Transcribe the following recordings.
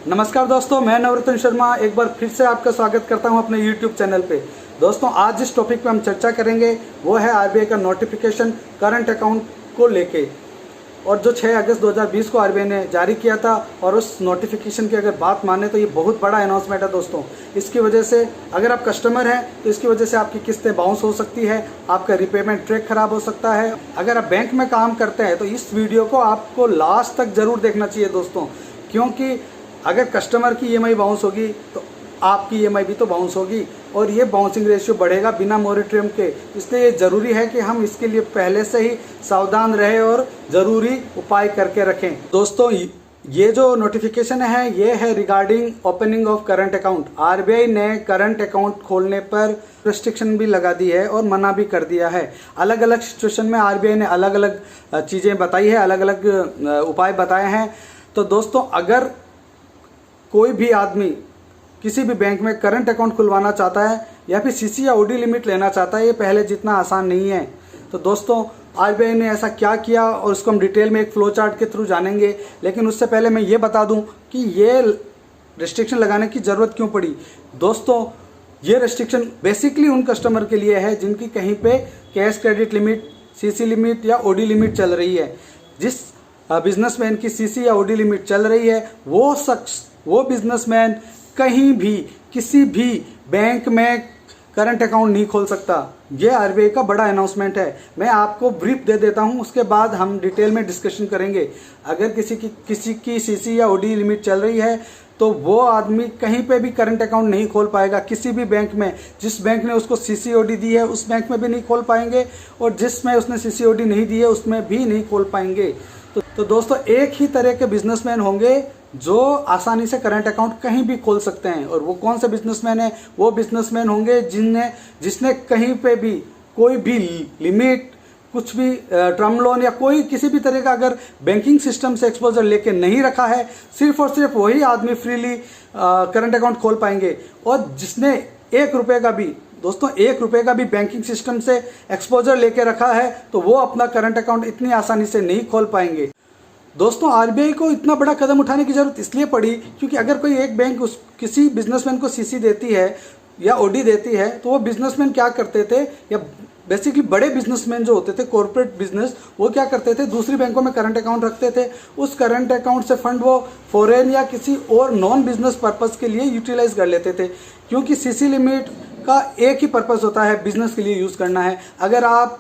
नमस्कार दोस्तों, मैं नवरत्न शर्मा एक बार फिर से आपका स्वागत करता हूं अपने YouTube चैनल पे। दोस्तों, आज जिस टॉपिक पे हम चर्चा करेंगे वो है आरबीआई का नोटिफिकेशन करंट अकाउंट को लेके, और जो 6 अगस्त 2020 को आरबीआई ने जारी किया था। और उस नोटिफिकेशन की अगर बात माने तो ये बहुत बड़ा अनाउंसमेंट है दोस्तों। इसकी वजह से अगर आप कस्टमर हैं तो इसकी वजह से आपकी किस्तें बाउंस हो सकती है, आपका रिपेमेंट ट्रैक खराब हो सकता है। अगर आप बैंक में काम करते हैं तो इस वीडियो को आपको लास्ट तक जरूर देखना चाहिए दोस्तों, क्योंकि अगर कस्टमर की ईएमआई बाउंस होगी तो आपकी ईएमआई भी तो बाउंस होगी, और ये बाउंसिंग रेशियो बढ़ेगा बिना मोरेटोरियम के। इसलिए ये ज़रूरी है कि हम इसके लिए पहले से ही सावधान रहें और ज़रूरी उपाय करके रखें। दोस्तों, ये जो नोटिफिकेशन है ये है regarding opening of current account. RBI ने करंट अकाउंट खोलने पर रेस्ट्रिक्शन भी लगा दी है और मना भी कर दिया है। अलग अलग सिचुएशन में आरबीआई ने अलग अलग चीज़ें बताई है, अलग अलग उपाय बताए हैं। तो दोस्तों, अगर कोई भी आदमी किसी भी बैंक में करंट अकाउंट खुलवाना चाहता है या फिर सीसी या ओडी लिमिट लेना चाहता है, ये पहले जितना आसान नहीं है। तो दोस्तों, आरबीआई ने ऐसा क्या किया और उसको हम डिटेल में एक फ्लो चार्ट के थ्रू जानेंगे। लेकिन उससे पहले मैं ये बता दूं कि ये रेस्ट्रिक्शन लगाने की ज़रूरत क्यों पड़ी। दोस्तों, ये रेस्ट्रिक्शन बेसिकली उन कस्टमर के लिए है जिनकी कहीं पे cash credit limit, CC limit या ओडी लिमिट चल रही है। जिस बिजनेसमैन की सीसी या ओडी लिमिट चल रही है वो बिजनेसमैन कहीं भी किसी भी बैंक में करंट अकाउंट नहीं खोल सकता। ये आरबीआई का बड़ा अनाउंसमेंट है। मैं आपको ब्रीफ दे देता हूं, उसके बाद हम डिटेल में डिस्कशन करेंगे। अगर किसी की सीसी या ओडी लिमिट चल रही है तो वो आदमी कहीं पे भी करंट अकाउंट नहीं खोल पाएगा। किसी भी बैंक में, जिस बैंक ने उसको सीसी ओडी दी है उस बैंक में भी नहीं खोल पाएंगे, और जिसमें उसने सीसी ओडी नहीं दी है उसमें भी नहीं खोल पाएंगे। तो दोस्तों, एक ही तरह के बिजनेसमैन होंगे जो आसानी से करंट अकाउंट कहीं भी खोल सकते हैं। और वो कौन से बिजनेसमैन है? वो बिजनेसमैन होंगे जिसने कहीं पे भी कोई भी लिमिट, कुछ भी टर्म लोन या कोई किसी भी तरह का अगर बैंकिंग सिस्टम से एक्सपोजर लेके नहीं रखा है, सिर्फ और सिर्फ वही आदमी फ्रीली करंट अकाउंट खोल पाएंगे। और जिसने 1 रुपये का भी, दोस्तों 1 रुपये का भी बैंकिंग सिस्टम से एक्सपोजर लेके रखा है तो वो अपना करंट अकाउंट इतनी आसानी से नहीं खोल पाएंगे। दोस्तों, आरबीआई को इतना बड़ा कदम उठाने की जरूरत इसलिए पड़ी क्योंकि अगर कोई एक बैंक किसी बिजनेसमैन को सीसी देती है या ओडी देती है तो वो बिजनेसमैन क्या करते थे, या बेसिकली बड़े बिजनेसमैन जो होते थे, कॉर्पोरेट बिजनेस, वो क्या करते थे, दूसरी बैंकों में करंट अकाउंट रखते थे। उस करंट अकाउंट से फंड वो फॉरेन या किसी और नॉन बिजनेस पर्पस के लिए यूटिलाइज कर लेते थे, क्योंकि सीसी लिमिट का एक ही पर्पस होता है, बिजनेस के लिए यूज़ करना है। अगर आप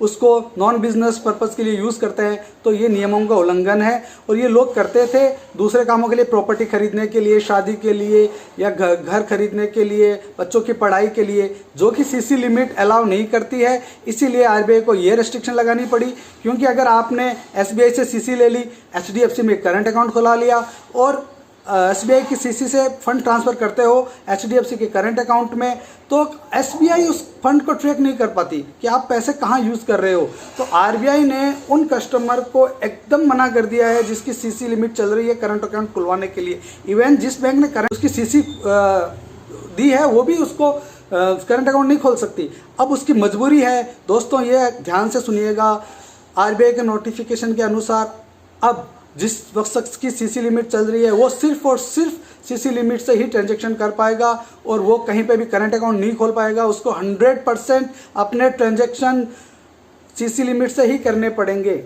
उसको नॉन बिजनेस पर्पस के लिए यूज़ करते हैं तो ये नियमों का उल्लंघन है। और ये लोग करते थे दूसरे कामों के लिए, प्रॉपर्टी खरीदने के लिए, शादी के लिए, या घर खरीदने के लिए, बच्चों की पढ़ाई के लिए, जो कि सीसी लिमिट अलाउ नहीं करती है। इसीलिए आरबीआई को ये रेस्ट्रिक्शन लगानी पड़ी, क्योंकि अगर आपने एसबीआई से सीसी ले ली, एचडीएफसी में करंट अकाउंट खुला लिया और एसबीआई की सीसी से फंड ट्रांसफ़र करते हो एचडीएफसी के करंट अकाउंट में, तो एसबीआई उस फंड को ट्रैक नहीं कर पाती कि आप पैसे कहाँ यूज़ कर रहे हो। तो आरबीआई ने उन कस्टमर को एकदम मना कर दिया है जिसकी सीसी लिमिट चल रही है करंट अकाउंट खुलवाने के लिए। इवन जिस बैंक ने करंट उसकी सीसी दी है वो भी उसको करंट अकाउंट नहीं खोल सकती। अब उसकी मजबूरी है। दोस्तों, ये ध्यान से सुनिएगा, आरबीआई के नोटिफिकेशन के अनुसार अब जिस शख्स की सीसी लिमिट चल रही है वो सिर्फ और सिर्फ सीसी लिमिट से ही ट्रांजैक्शन कर पाएगा, और वो कहीं पे भी करंट अकाउंट नहीं खोल पाएगा। उसको 100% अपने ट्रांजैक्शन सीसी लिमिट से ही करने पड़ेंगे।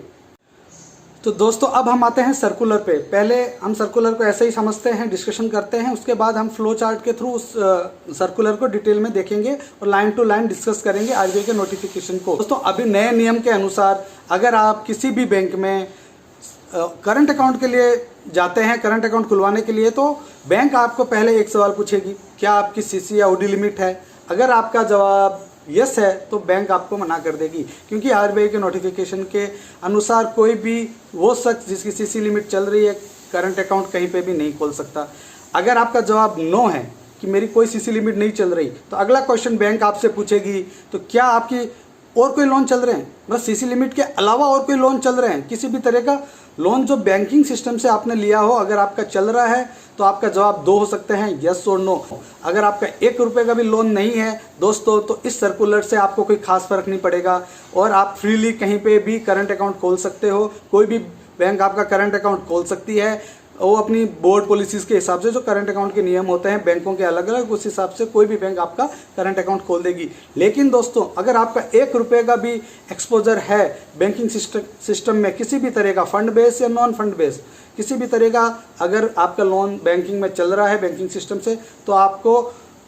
तो दोस्तों, अब हम आते हैं सर्कुलर पे। पहले हम सर्कुलर को ऐसे ही समझते हैं, डिस्कशन करते हैं, उसके बाद हम फ्लो चार्ट के थ्रू उस सर्कुलर को डिटेल में देखेंगे और लाइन टू लाइन डिस्कस करेंगे आरबीआई के नोटिफिकेशन को। दोस्तों, अभी नए नियम के अनुसार अगर आप किसी भी बैंक में करंट अकाउंट के लिए जाते हैं, करंट अकाउंट खुलवाने के लिए, तो बैंक आपको पहले एक सवाल पूछेगी, क्या आपकी सीसी या ओडी लिमिट है? अगर आपका जवाब यस है तो बैंक आपको मना कर देगी, क्योंकि आरबीआई के नोटिफिकेशन के अनुसार कोई भी वो शख्स जिसकी सीसी लिमिट चल रही है करंट अकाउंट कहीं पे भी नहीं खोल सकता। अगर आपका जवाब नो है कि मेरी कोई सीसी लिमिट नहीं चल रही, तो अगला क्वेश्चन बैंक आपसे पूछेगी, तो क्या आपकी और कोई लोन चल रहे हैं, मतलब सीसी लिमिट के अलावा और कोई लोन चल रहे हैं, किसी भी तरह का लोन जो बैंकिंग सिस्टम से आपने लिया हो, अगर आपका चल रहा है तो आपका जवाब 2 हो सकते हैं, यस और नो। अगर आपका 1 रुपये का भी लोन नहीं है दोस्तों, तो इस सर्कुलर से आपको कोई खास फर्क नहीं पड़ेगा और आप फ्रीली कहीं पे भी करंट अकाउंट खोल सकते हो। कोई भी बैंक आपका करंट अकाउंट खोल सकती है। वो अपनी बोर्ड पॉलिसीज़ के हिसाब से जो करंट अकाउंट के नियम होते हैं बैंकों के अलग अलग, उस हिसाब से कोई भी बैंक आपका करंट अकाउंट खोल देगी। लेकिन दोस्तों अगर आपका 1 रुपये का भी एक्सपोजर है बैंकिंग सिस्टम में, किसी भी तरह का फंड बेस या नॉन फंड बेस, किसी भी तरह का अगर आपका लोन बैंकिंग में चल रहा है बैंकिंग सिस्टम से, तो आपको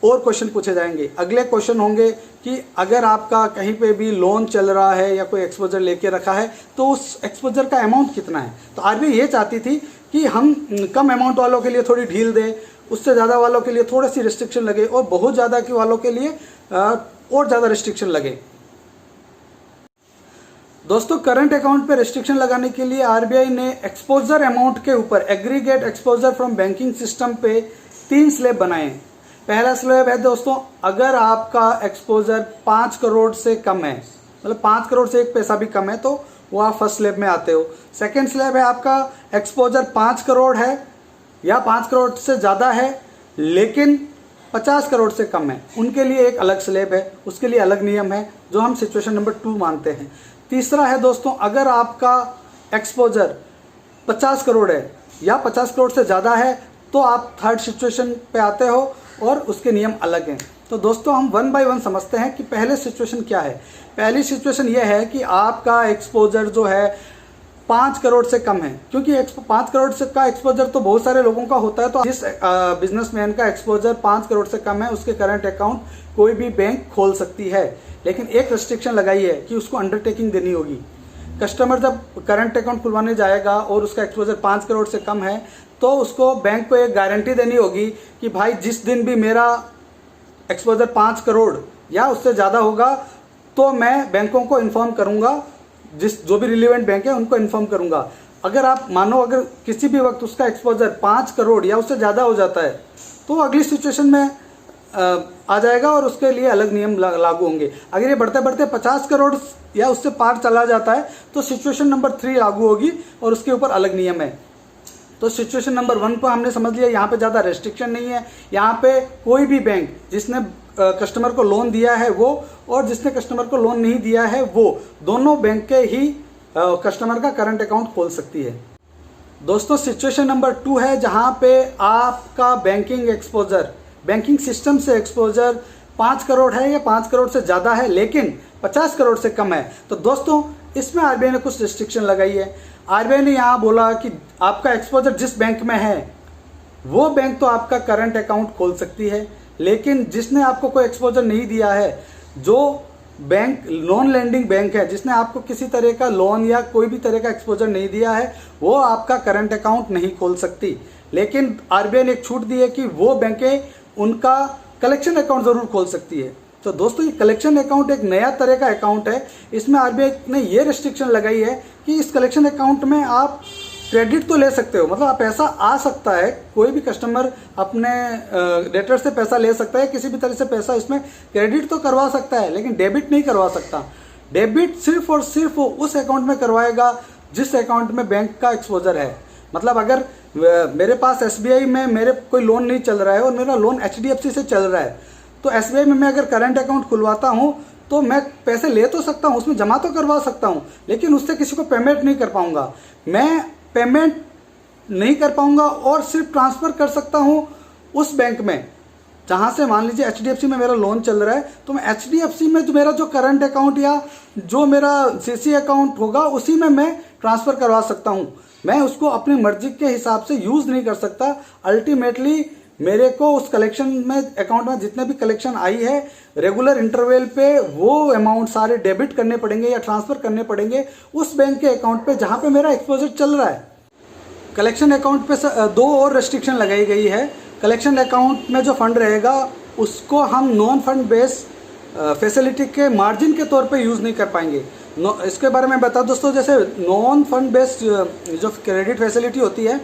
और क्वेश्चन पूछे जाएंगे। अगले क्वेश्चन होंगे कि अगर आपका कहीं पे भी लोन चल रहा है या कोई एक्सपोजर लेके रखा है तो उस एक्सपोजर का अमाउंट कितना है। तो आरबीआई ये चाहती थी कि हम कम अमाउंट वालों के लिए थोड़ी ढील दें, उससे ज़्यादा वालों के लिए थोड़ी सी रिस्ट्रिक्शन लगे और बहुत ज़्यादा के वालों के लिए और ज़्यादा रिस्ट्रिक्शन लगे। दोस्तों करंट अकाउंट पे रिस्ट्रिक्शन लगाने के लिए आरबीआई ने एक्सपोजर अमाउंट के ऊपर aggregate exposure from banking system पे 3 स्लैब बनाए। पहला स्लैब है दोस्तों, अगर आपका एक्सपोजर 5 करोड़ से कम है, मतलब 5 करोड़ से 1 पैसा भी कम है, तो वो आप फर्स्ट स्लैब में आते हो। सेकेंड स्लैब है आपका एक्सपोजर 5 करोड़ है या 5 करोड़ से ज़्यादा है लेकिन 50 करोड़ से कम है, उनके लिए एक अलग स्लैब है, उसके लिए अलग नियम है जो हम सिचुएशन नंबर 2 मानते हैं। तीसरा है दोस्तों, अगर आपका एक्सपोजर 50 करोड़ है या 50 करोड़ से ज़्यादा है तो आप थर्ड सिचुएशन पे आते हो और उसके नियम अलग हैं। तो दोस्तों हम 1 बाय 1 समझते हैं कि पहले सिचुएशन क्या है। पहली सिचुएशन यह है कि आपका एक्सपोजर जो है 5 करोड़ से कम है, क्योंकि 5 करोड़ से का एक्सपोजर तो बहुत सारे लोगों का होता है। तो जिस बिजनेसमैन का एक्सपोजर 5 करोड़ से कम है उसके करंट अकाउंट कोई भी बैंक खोल सकती है, लेकिन एक रेस्ट्रिक्शन लगाई है कि उसको अंडरटेकिंग देनी होगी। कस्टमर जब करंट अकाउंट खुलवाने जाएगा और उसका एक्सपोजर 5 करोड़ से कम है तो उसको बैंक को एक गारंटी देनी होगी कि भाई जिस दिन भी मेरा एक्सपोजर 5 करोड़ या उससे ज़्यादा होगा तो मैं बैंकों को इन्फॉर्म करूंगा, जो भी रिलेवेंट बैंक है उनको इन्फॉर्म करूंगा। अगर आप मानो अगर किसी भी वक्त उसका एक्सपोजर 5 करोड़ या उससे ज़्यादा हो जाता है तो अगली सिचुएशन में आ जाएगा और उसके लिए अलग नियम लागू होंगे। अगर ये बढ़ते बढ़ते 50 करोड़ या उससे पार चला जाता है तो सिचुएशन नंबर 3 लागू होगी और उसके ऊपर अलग नियम है। तो सिचुएशन नंबर 1 को हमने समझ लिया, यहाँ पे ज़्यादा रेस्ट्रिक्शन नहीं है। यहाँ पे कोई भी बैंक जिसने कस्टमर को लोन दिया है वो और जिसने कस्टमर को लोन नहीं दिया है वो, दोनों बैंक के ही कस्टमर का करंट अकाउंट खोल सकती है। दोस्तों सिचुएशन नंबर 2 है जहाँ पे आपका बैंकिंग एक्सपोजर, बैंकिंग सिस्टम से एक्सपोजर 5 करोड़ है या 5 करोड़ से ज़्यादा है लेकिन 50 करोड़ से कम है। तो दोस्तों इसमें आरबीआई ने कुछ रिस्ट्रिक्शन लगाई है। आरबीआई ने यहाँ बोला कि आपका एक्सपोजर जिस बैंक में है वो बैंक तो आपका करंट अकाउंट खोल सकती है, लेकिन जिसने आपको कोई एक्सपोजर नहीं दिया है, जो बैंक नॉन लैंडिंग बैंक है, जिसने आपको किसी तरह का लोन या कोई भी तरह का एक्सपोजर नहीं दिया है, वो आपका करंट अकाउंट नहीं खोल सकती। लेकिन आरबीआई ने एक छूट दी है कि वो बैंकें उनका कलेक्शन अकाउंट जरूर खोल सकती है। तो दोस्तों ये कलेक्शन अकाउंट एक नया तरह का अकाउंट है। इसमें आरबीआई ने ये रिस्ट्रिक्शन लगाई है कि इस कलेक्शन अकाउंट में आप क्रेडिट तो ले सकते हो, मतलब आप पैसा आ सकता है, कोई भी कस्टमर अपने डेटर से पैसा ले सकता है, किसी भी तरह से पैसा इसमें क्रेडिट तो करवा सकता है लेकिन डेबिट नहीं करवा सकता। डेबिट सिर्फ और सिर्फ उस अकाउंट में करवाएगा जिस अकाउंट में बैंक का एक्सपोजर है। मतलब अगर मेरे पास एसबीआई में मेरे कोई लोन नहीं चल रहा है और मेरा लोन एचडीएफसी से चल रहा है, तो एसबीआई में मैं अगर करंट अकाउंट खुलवाता हूँ तो मैं पैसे ले तो सकता हूँ, उसमें जमा तो करवा सकता हूँ, लेकिन उससे किसी को पेमेंट नहीं कर पाऊंगा। मैं पेमेंट नहीं कर पाऊंगा और सिर्फ ट्रांसफ़र कर सकता हूँ उस बैंक में जहाँ से, मान लीजिए एचडीएफसी में मेरा लोन चल रहा है तो मैं एचडीएफसी में जो मेरा जो करंट अकाउंट या जो मेरा सीसी अकाउंट होगा उसी में मैं ट्रांसफ़र करवा सकता हूँ। मैं उसको अपनी मर्जी के हिसाब से यूज़ नहीं कर सकता। अल्टीमेटली मेरे को उस कलेक्शन में अकाउंट में जितने भी कलेक्शन आई है रेगुलर इंटरवल पे वो अमाउंट सारे डेबिट करने पड़ेंगे या ट्रांसफ़र करने पड़ेंगे उस बैंक के अकाउंट पे जहाँ पे मेरा एक्सपोजर चल रहा है। कलेक्शन अकाउंट पे 2 और रेस्ट्रिक्शन लगाई गई है। कलेक्शन अकाउंट में जो फंड रहेगा उसको हम नॉन फंड बेस फैसिलिटी के मार्जिन के तौर पे यूज़ नहीं कर पाएंगे। इसके बारे में बता दोस्तों, जैसे नॉन फंड बेस्ड जो क्रेडिट फैसिलिटी होती है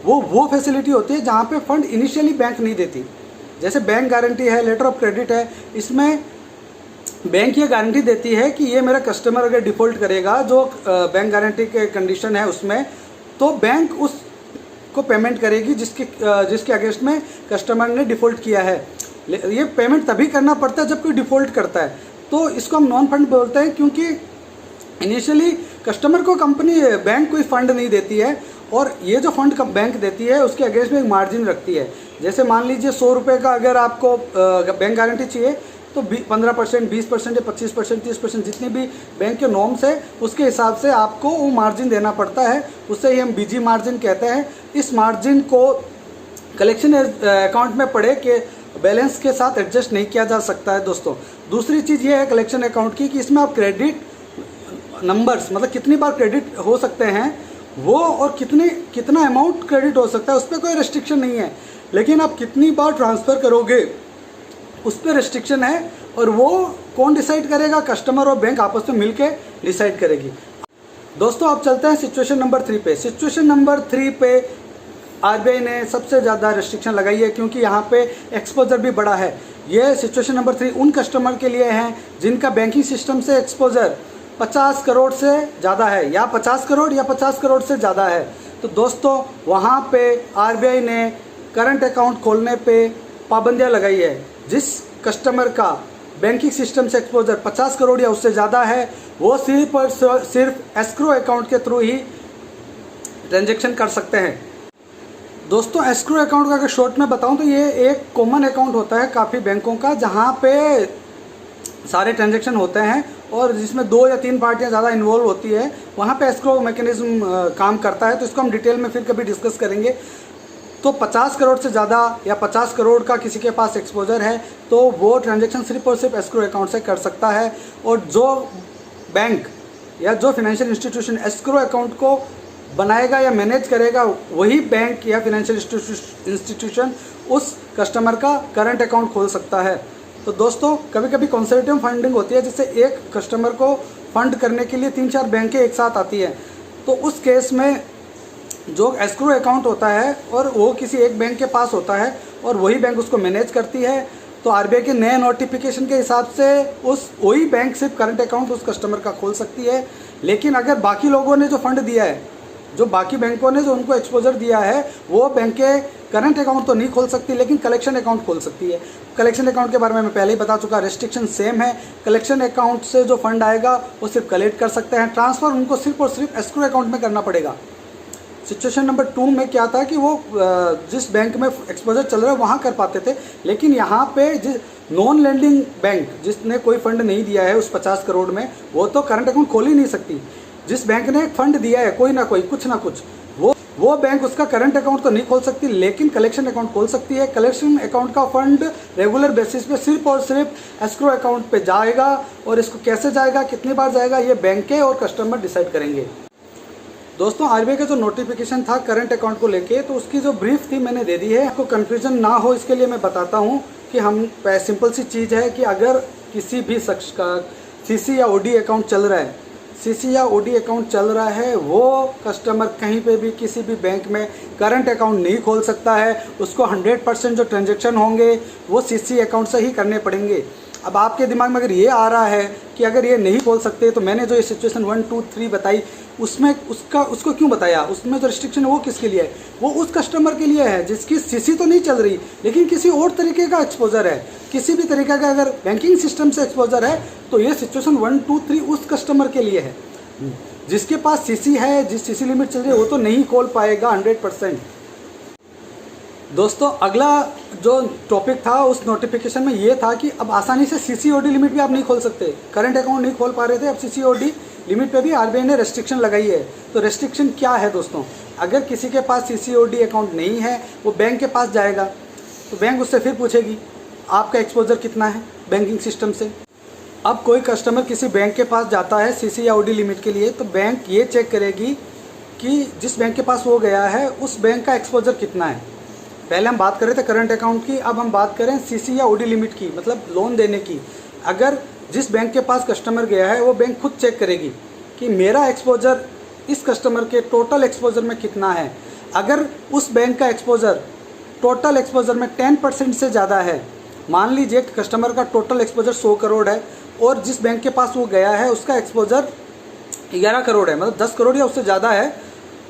वो फैसिलिटी होती है जहाँ पे फंड इनिशियली बैंक नहीं देती। जैसे बैंक गारंटी है, लेटर ऑफ क्रेडिट है, इसमें बैंक ये गारंटी देती है कि ये मेरा कस्टमर अगर डिफ़ॉल्ट करेगा जो बैंक गारंटी के कंडीशन है उसमें, तो बैंक उसको पेमेंट करेगी जिसके अगेंस्ट में कस्टमर ने डिफ़ॉल्ट किया है। ये पेमेंट तभी करना पड़ता है जब कोई डिफ़ॉल्ट करता है, तो इसको हम नॉन फंड बोलते हैं, क्योंकि इनिशियली कस्टमर को कंपनी बैंक कोई फंड नहीं देती है और ये जो फंड बैंक देती है उसके अगेंस्ट में एक मार्जिन रखती है। जैसे मान लीजिए 100 रुपये का अगर आपको बैंक गारंटी चाहिए तो 15%, 20% या 25%, 30% जितनी भी बैंक के नॉर्म्स है उसके हिसाब से आपको वो मार्जिन देना पड़ता है। उससे ही हम बीजी मार्जिन कहते हैं। इस मार्जिन को कलेक्शन अकाउंट में पड़े के बैलेंस के साथ एडजस्ट नहीं किया जा सकता है दोस्तों। दूसरी चीज़ ये है कलेक्शन अकाउंट की कि इसमें आप क्रेडिट नंबर्स मतलब कितनी बार क्रेडिट हो सकते हैं वो, और कितना अमाउंट क्रेडिट हो सकता है उस पर कोई रेस्ट्रिक्शन नहीं है, लेकिन आप कितनी बार ट्रांसफ़र करोगे उस पर रेस्ट्रिक्शन है। और वो कौन डिसाइड करेगा? कस्टमर और बैंक आपस में मिलके डिसाइड करेगी। दोस्तों अब चलते हैं सिचुएशन नंबर 3 पे। सिचुएशन नंबर 3 पे आरबीआई ने सबसे ज़्यादा रेस्ट्रिक्शन लगाई है क्योंकि यहाँ पे एक्सपोजर भी बड़ा है। ये सिचुएशन नंबर 3 उन कस्टमर के लिए हैं जिनका बैंकिंग सिस्टम से एक्सपोजर 50 करोड़ से ज़्यादा है, या 50 करोड़ या 50 करोड़ से ज़्यादा है। तो दोस्तों वहाँ पे आरबीआई ने करंट अकाउंट खोलने पे पाबंदियाँ लगाई है। जिस कस्टमर का बैंकिंग सिस्टम से एक्सपोजर 50 करोड़ या उससे ज़्यादा है वो सिर्फ और सिर्फ एस्क्रो अकाउंट के थ्रू ही ट्रांजेक्शन कर सकते हैं। दोस्तों एस्क्रो अकाउंट का अगर शॉर्ट में बताऊं तो ये एक कॉमन अकाउंट होता है काफ़ी बैंकों का, जहां पे सारे ट्रांजैक्शन होते हैं और जिसमें 2 या 3 पार्टियां ज़्यादा इन्वॉल्व होती है, वहां पे एस्क्रो मैकेनिज्म काम करता है। तो इसको हम डिटेल में फिर कभी डिस्कस करेंगे। तो 50 करोड़ से ज़्यादा या 50 करोड़ का किसी के पास एक्सपोजर है तो वो ट्रांजैक्शन सिर्फ और सिर्फ एस्क्रो अकाउंट से कर सकता है। और जो बैंक या जो फाइनेंशियल इंस्टीट्यूशन एस्क्रो अकाउंट को बनाएगा या मैनेज करेगा वही बैंक या फाइनेंशियल इंस्टीट्यूशन उस कस्टमर का करंट अकाउंट खोल सकता है। तो दोस्तों कभी कभी कंसर्वेटिव फंडिंग होती है जिससे एक कस्टमर को फंड करने के लिए 3-4 बैंकें एक साथ आती हैं। तो उस केस में जो एस्क्रो अकाउंट होता है और वो किसी एक बैंक के पास होता है और वही बैंक उसको मैनेज करती है। तो आरबीआई के नए नोटिफिकेशन के हिसाब से वही बैंक सिर्फ करंट अकाउंट उस कस्टमर का खोल सकती है। लेकिन अगर बाकी लोगों ने जो फंड दिया है, जो बाकी बैंकों ने जो उनको एक्सपोजर दिया है, वो बैंकें करंट अकाउंट तो नहीं खोल सकती लेकिन कलेक्शन अकाउंट खोल सकती है। कलेक्शन अकाउंट के बारे में मैं पहले ही बता चुका, रेस्ट्रिक्शन सेम है। कलेक्शन अकाउंट से जो फंड आएगा वो सिर्फ कलेक्ट कर सकते हैं, ट्रांसफ़र उनको सिर्फ और सिर्फ एस्क्रो अकाउंट में करना पड़ेगा। सिचुएशन नंबर 2 में क्या था कि वो जिस बैंक में एक्सपोजर चल रहा है वहाँ कर पाते थे, लेकिन यहाँ पे जिस नॉन लैंडिंग बैंक जिसने कोई फंड नहीं दिया है उस 50 करोड़ में, वो तो करंट अकाउंट खोल ही नहीं सकती। जिस बैंक ने फंड दिया है कोई ना कोई कुछ ना कुछ, वो बैंक उसका करंट अकाउंट तो नहीं खोल सकती लेकिन कलेक्शन अकाउंट खोल सकती है। कलेक्शन अकाउंट का फंड रेगुलर बेसिस पे सिर्फ और सिर्फ एस्क्रो अकाउंट पे जाएगा और इसको कैसे जाएगा, कितनी बार जाएगा, ये बैंकें और कस्टमर डिसाइड करेंगे। दोस्तों आरबीआई का जो नोटिफिकेशन था करंट अकाउंट को लेके, तो उसकी जो ब्रीफ थी मैंने दे दी है। आपको कन्फ्यूजन ना हो इसके लिए मैं बताता हूँ कि हम सिंपल सी चीज़ है कि अगर किसी भी शख्स का सीसी या ओडी अकाउंट चल रहा है, सीसी या ओडी अकाउंट चल रहा है, वो कस्टमर कहीं पे भी किसी भी बैंक में करंट अकाउंट नहीं खोल सकता है। उसको 100% जो ट्रांजैक्शन होंगे वो सीसी अकाउंट से ही करने पड़ेंगे। अब आपके दिमाग में अगर ये आ रहा है कि अगर ये नहीं खोल सकते तो मैंने जो ये सिचुएशन 1, 2, 3 बताई उसमें उसको क्यों बताया, उसमें जो रिस्ट्रिक्शन है वो किसके लिए है? वो उस कस्टमर के लिए है जिसकी सीसी तो नहीं चल रही लेकिन किसी और तरीके का एक्सपोजर है, किसी भी तरीके का अगर बैंकिंग सिस्टम से एक्सपोजर है तो ये सिचुएशन 1, 2, 3 उस कस्टमर के लिए है। जिसके पास सीसी है, जिस सीसी लिमिट चल रही है, वो तो नहीं खोल पाएगा 100%। दोस्तों अगला जो टॉपिक था उस नोटिफिकेशन में ये था कि अब आसानी से सीसीओडी लिमिट भी आप नहीं खोल सकते। करंट अकाउंट नहीं खोल पा रहे थे, अब सीसीओडी लिमिट पे भी आरबीआई ने रेस्ट्रिक्शन लगाई है। तो रेस्ट्रिक्शन क्या है दोस्तों? अगर किसी के पास सीसीओडी अकाउंट नहीं है वो बैंक के पास जाएगा तो बैंक उससे फिर पूछेगी आपका एक्सपोजर कितना है बैंकिंग सिस्टम से। अब कोई कस्टमर किसी बैंक के पास जाता है सीसी या ओडी लिमिट के लिए, तो बैंक ये चेक करेगी कि जिस बैंक के पास वो गया है उस बैंक का एक्सपोजर कितना है। पहले हम बात कर रहे थे करंट अकाउंट की, अब हम बात करें सीसी या ओडी लिमिट की, मतलब लोन देने की। अगर जिस बैंक के पास कस्टमर गया है वो बैंक खुद चेक करेगी कि मेरा एक्सपोजर इस कस्टमर के टोटल एक्सपोजर में कितना है। अगर उस बैंक का एक्सपोजर टोटल एक्सपोजर में 10% से ज़्यादा है, मान लीजिए कस्टमर का टोटल एक्सपोजर 100 करोड़ है और जिस बैंक के पास वो गया है उसका एक्सपोजर 11 करोड़ है, मतलब 10 करोड़ या उससे ज़्यादा है,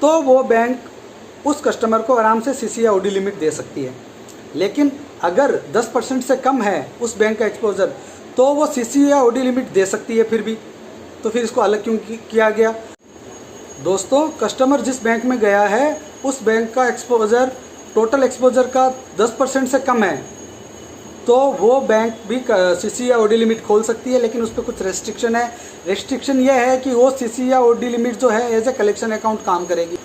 तो वो बैंक उस कस्टमर को आराम से सीसी या ओडी लिमिट दे सकती है। लेकिन अगर 10% से कम है उस बैंक का एक्सपोजर तो वो सीसी या ओडी लिमिट दे सकती है फिर भी, तो फिर इसको अलग क्यों किया गया? दोस्तों कस्टमर जिस बैंक में गया है उस बैंक का एक्सपोजर टोटल एक्सपोजर का 10% से कम है तो वो बैंक भी सीसी या ओडी लिमिट खोल सकती है, लेकिन उस पर कुछ रेस्ट्रिक्शन है। रेस्ट्रिक्शन ये है कि वो सीसी या ओडी लिमिट जो है एज ए कलेक्शन अकाउंट काम करेगी।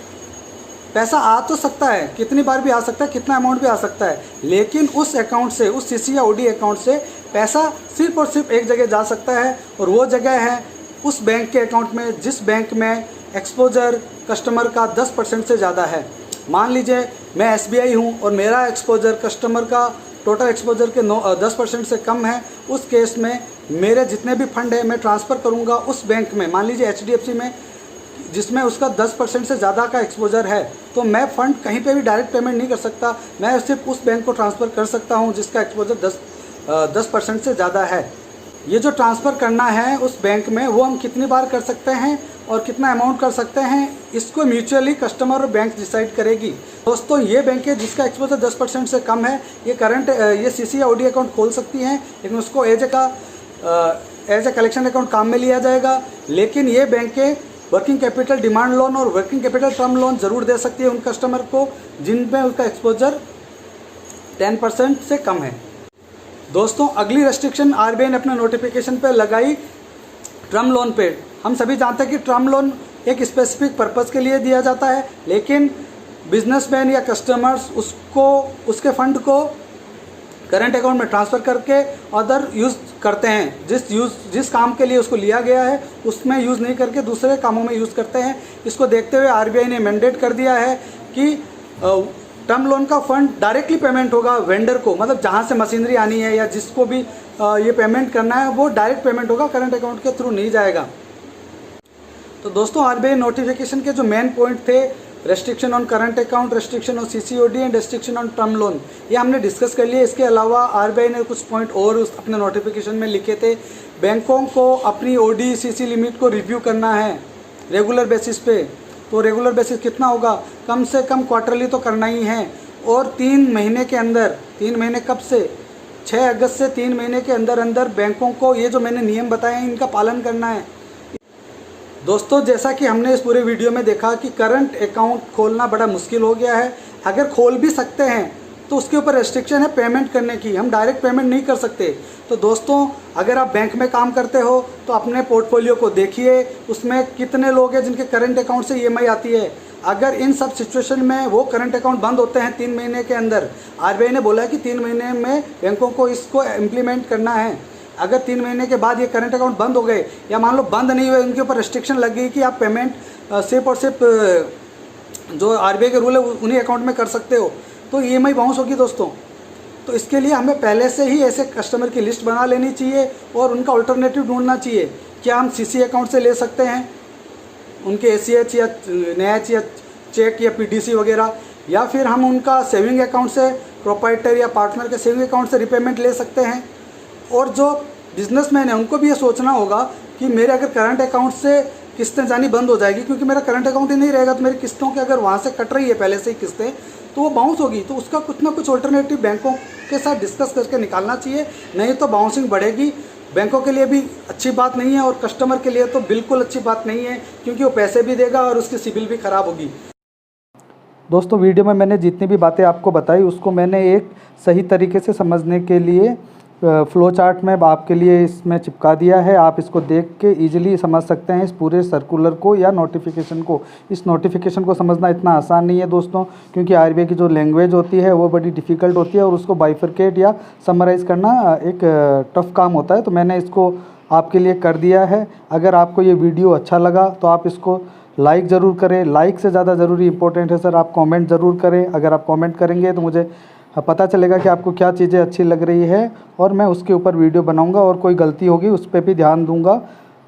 पैसा आ तो सकता है, कितनी बार भी आ सकता है, कितना अमाउंट भी आ सकता है, लेकिन उस अकाउंट से, उस सीसी या ओडी अकाउंट से पैसा सिर्फ और सिर्फ एक जगह जा सकता है, और वो जगह है उस बैंक के अकाउंट में जिस बैंक में एक्सपोजर कस्टमर का 10% से ज़्यादा है। मान लीजिए मैं SBI हूँ और मेरा एक्सपोजर कस्टमर का टोटल एक्सपोजर के 10% से कम है। उस केस में मेरे जितने भी फंड है मैं ट्रांसफ़र करूँगा उस बैंक में, मान लीजिए HDFC में, जिसमें उसका 10% से ज़्यादा का एक्सपोजर है, तो मैं फ़ंड कहीं पे भी डायरेक्ट पेमेंट नहीं कर सकता, मैं सिर्फ उस बैंक को ट्रांसफ़र कर सकता हूँ जिसका एक्सपोजर 10% से ज़्यादा है। ये जो ट्रांसफ़र करना है उस बैंक में वो हम कितनी बार कर सकते हैं और कितना अमाउंट कर सकते हैं, इसको म्यूचुअली कस्टमर और बैंक डिसाइड करेगी। दोस्तों ये बैंक है जिसका एक्सपोजर 10% से कम है, ये सीसी या ओडी अकाउंट खोल सकती हैं, लेकिन उसको एज ए कलेक्शन अकाउंट काम में लिया जाएगा। लेकिन ये बैंकें वर्किंग कैपिटल डिमांड लोन और वर्किंग कैपिटल टर्म लोन ज़रूर दे सकती है उन कस्टमर को जिनमें उसका एक्सपोजर 10% से कम है। दोस्तों अगली रेस्ट्रिक्शन RBI ने अपने नोटिफिकेशन पे लगाई टर्म लोन पे। हम सभी जानते हैं कि टर्म लोन एक स्पेसिफिक पर्पज़ के लिए दिया जाता है, लेकिन बिजनेसमैन या कस्टमर्स उसके फंड को करंट अकाउंट में ट्रांसफ़र करके अदर यूज़ करते हैं, जिस काम के लिए उसको लिया गया है उसमें यूज़ नहीं करके दूसरे कामों में यूज़ करते हैं। इसको देखते हुए RBI ने मैंडेट कर दिया है कि टर्म लोन का फंड डायरेक्टली पेमेंट होगा वेंडर को, मतलब जहाँ से मशीनरी आनी है या जिसको भी ये पेमेंट करना है वो डायरेक्ट पेमेंट होगा, करंट अकाउंट के थ्रू नहीं जाएगा। तो दोस्तों RBI नोटिफिकेशन के जो मेन पॉइंट थे, restriction on current account, restriction on CCOD and restriction on term loan, ये हमने डिस्कस कर लिए। इसके अलावा RBI ने कुछ पॉइंट और अपने नोटिफिकेशन में लिखे थे। बैंकों को अपनी OD CC लिमिट को रिव्यू करना है रेगुलर बेसिस पे। तो रेगुलर बेसिस कितना होगा, कम से कम क्वार्टरली तो करना ही है, और 3 महीने के अंदर, 3 महीने कब से, 6 अगस्त से 3 महीने के अंदर अंदर बैंकों को ये जो मैंने नियम बताए हैं इनका पालन करना है। दोस्तों जैसा कि हमने इस पूरे वीडियो में देखा कि करंट अकाउंट खोलना बड़ा मुश्किल हो गया है। अगर खोल भी सकते हैं तो उसके ऊपर रेस्ट्रिक्शन है पेमेंट करने की, हम डायरेक्ट पेमेंट नहीं कर सकते। तो दोस्तों अगर आप बैंक में काम करते हो तो अपने पोर्टफोलियो को देखिए, उसमें कितने लोग हैं जिनके करंट अकाउंट से EMI आती है। अगर इन सब सिचुएशन में वो करंट अकाउंट बंद होते हैं 3 महीने के अंदर, RBI ने बोला है कि 3 महीने में बैंकों को इसको इम्प्लीमेंट करना है। अगर 3 महीने के बाद ये करंट अकाउंट बंद हो गए या मान लो बंद नहीं हुए, उनके ऊपर रेस्ट्रिक्शन लग गई कि आप पेमेंट सिर्फ और सिर्फ जो RBI के रूल है उन्हीं अकाउंट में कर सकते हो, तो EMI बाउंस होगी दोस्तों। तो इसके लिए हमें पहले से ही ऐसे कस्टमर की लिस्ट बना लेनी चाहिए और उनका अल्टरनेटिव ढूंढना चाहिए। क्या हम CC अकाउंट से ले सकते हैं उनके ACH या NACH या चेक या PDC वगैरह, या फिर हम उनका सेविंग अकाउंट से, प्रोप्राइटर या पार्टनर के सेविंग अकाउंट से रिपेमेंट ले सकते हैं। और जो बिजनेसमैन है उनको भी ये सोचना होगा कि मेरे अगर करंट अकाउंट से किस्तें जानी बंद हो जाएगी, क्योंकि मेरा करंट अकाउंट ही नहीं रहेगा, तो मेरी किस्तों के अगर वहाँ से कट रही है पहले से ही किस्तें, तो वो बाउंस होगी। तो उसका कुछ ना कुछ अल्टरनेटिव बैंकों के साथ डिस्कस करके निकालना चाहिए, नहीं तो बाउंसिंग बढ़ेगी। बैंकों के लिए भी अच्छी बात नहीं है और कस्टमर के लिए तो बिल्कुल अच्छी बात नहीं है, क्योंकि वो पैसे भी देगा और उसकी सिबिल भी ख़राब होगी। दोस्तों वीडियो में मैंने जितनी भी बातें आपको बताई उसको मैंने एक सही तरीके से समझने के लिए फ्लो चार्ट में आपके लिए इसमें चिपका दिया है। आप इसको देख के इजीली समझ सकते हैं इस पूरे सर्कुलर को या नोटिफिकेशन को। इस नोटिफिकेशन को समझना इतना आसान नहीं है दोस्तों, क्योंकि RBI की जो लैंग्वेज होती है वो बड़ी डिफ़िकल्ट होती है और उसको बाइफरकेट या समराइज़ करना एक टफ़ काम होता है। तो मैंने इसको आपके लिए कर दिया है। अगर आपको ये वीडियो अच्छा लगा तो आप इसको लाइक ज़रूर करें। लाइक से ज़्यादा ज़रूरी इंपॉर्टेंट है सर, आप कमेंट ज़रूर करें। अगर आप कमेंट करेंगे तो मुझे पता चलेगा कि आपको क्या चीज़ें अच्छी लग रही है और मैं उसके ऊपर वीडियो बनाऊंगा, और कोई गलती होगी उस पर भी ध्यान दूंगा।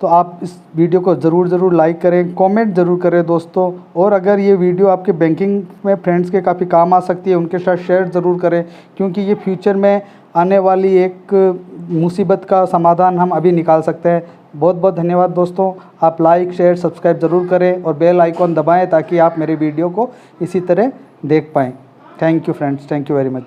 तो आप इस वीडियो को ज़रूर लाइक करें, कमेंट ज़रूर करें दोस्तों। और अगर ये वीडियो आपके बैंकिंग में फ्रेंड्स के काफ़ी काम आ सकती है, उनके साथ शेयर ज़रूर करें, क्योंकि ये फ्यूचर में आने वाली एक मुसीबत का समाधान हम अभी निकाल सकते हैं। बहुत बहुत धन्यवाद दोस्तों। आप लाइक शेयर सब्सक्राइब ज़रूर करें और बेल आइकॉन दबाएं ताकि आप मेरे वीडियो को इसी तरह देख पाएँ। Thank you friends, thank you very much.